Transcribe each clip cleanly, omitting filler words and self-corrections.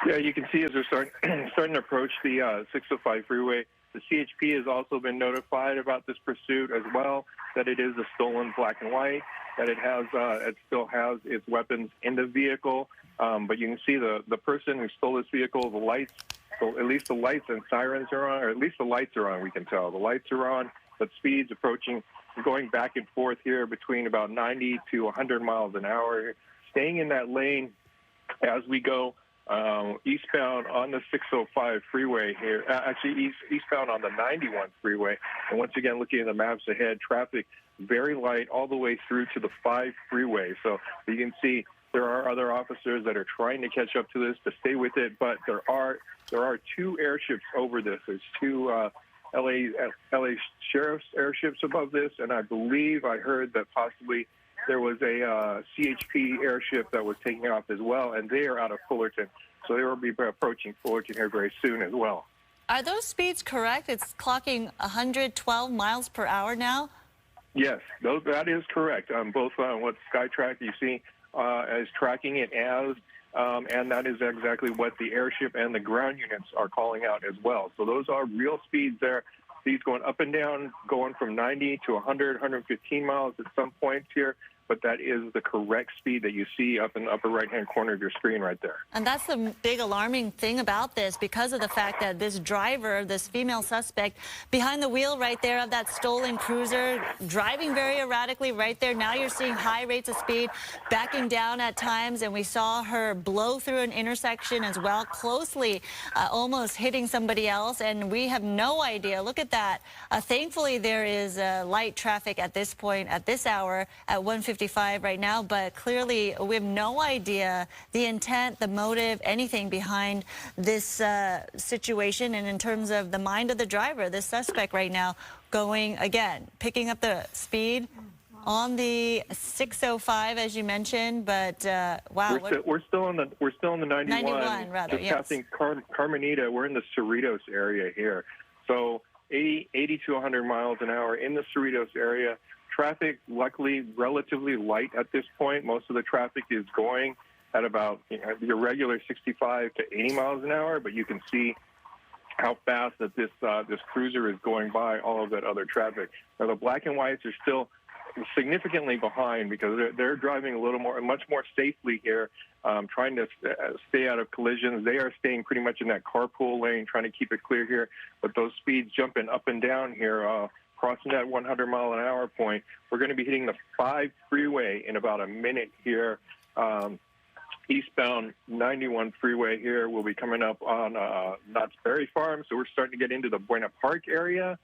Yeah, you can see as we're starting to approach the 605 freeway, the CHP has also been notified about this pursuit as well, that it is a stolen black and white, that it still has its weapons in the vehicle. But you can see the person who stole this vehicle, the lights, so at least the lights and sirens are on, or at least the lights are on, we can tell. The lights are on, but speeds approaching, going back and forth here between about 90 to 100 miles an hour, staying in that lane as we go eastbound on the 605 freeway here, actually eastbound on the 91 freeway. And once again, looking at the maps ahead, traffic very light all the way through to the 5 freeway. So you can see there are other officers that are trying to catch up to this, to stay with it, but there are 2 airships over this. There's 2 LA sheriff's airships above this, and I believe I heard that possibly there was a CHP airship that was taking off as well, and they are out of Fullerton. So they will be approaching Fullerton here very soon as well. Are those speeds correct? It's clocking 112 miles per hour now? Yes, that is correct. Both what SkyTrack you see is tracking it as, and that is exactly what the airship and the ground units are calling out as well. So those are real speeds there. Speeds going up and down, going from 90 to 100, 115 miles at some points here. But that is the correct speed that you see up in the upper right-hand corner of your screen right there. And that's the big alarming thing about this, because of the fact that this driver, this female suspect, behind the wheel right there of that stolen cruiser, driving very erratically right there. Now you're seeing high rates of speed, backing down at times, and we saw her blow through an intersection as well, closely almost hitting somebody else, and we have no idea. Look at that. Thankfully, there is light traffic at this point, at this hour, at 1:55 right now, but clearly we have no idea the intent, the motive, anything behind this situation. And in terms of the mind of the driver, this suspect right now going, again, picking up the speed on the 605, as you mentioned, but wow. We're still on the 91. 91, rather, just yes. Passing Carmenita, we're in the Cerritos area here. So 80 to 100 miles an hour in the Cerritos area. Traffic, luckily, relatively light at this point. Most of the traffic is going at about your regular 65 to 80 miles an hour, but you can see how fast that this cruiser is going by all of that other traffic. Now, the black and whites are still significantly behind because they're driving a little more, much more safely here, trying to stay out of collisions. They are staying pretty much in that carpool lane, trying to keep it clear here. But those speeds jumping up and down here, crossing that 100-mile-an-hour point. We're going to be hitting the 5 freeway in about a minute here. Eastbound 91 freeway here will be coming up on Knott's Berry Farm, so we're starting to get into the Buena Park area.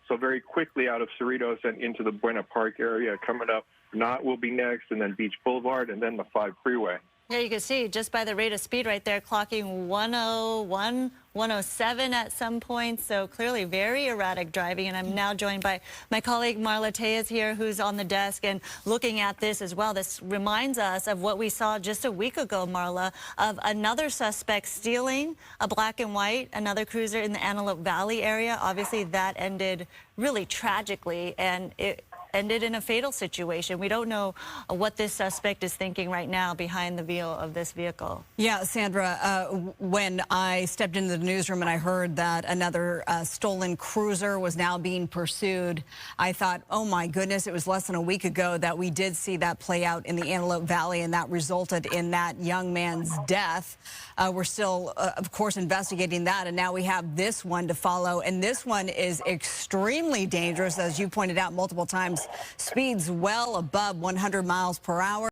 So very quickly out of Cerritos and into the Buena Park area coming up. Knott will be next, and then Beach Boulevard, and then the 5 freeway. Yeah, you can see just by the rate of speed right there, clocking 101, 107 at some point. So clearly very erratic driving. And I'm now joined by my colleague Marla Tejas here, who's on the desk and looking at this as well. This reminds us of what we saw just a week ago, Marla, of another suspect stealing a black and white, another cruiser in the Antelope Valley area. Obviously, that ended really tragically, and it ended in a fatal situation. We don't know what this suspect is thinking right now behind the wheel of this vehicle. Yeah, Sandra, when I stepped into the newsroom and I heard that another stolen cruiser was now being pursued, I thought, oh my goodness, it was less than a week ago that we did see that play out in the Antelope Valley, and that resulted in that young man's death. We're still, of course, investigating that, and now we have this one to follow, and this one is extremely dangerous, as you pointed out multiple times. Speeds well above 100 miles per hour.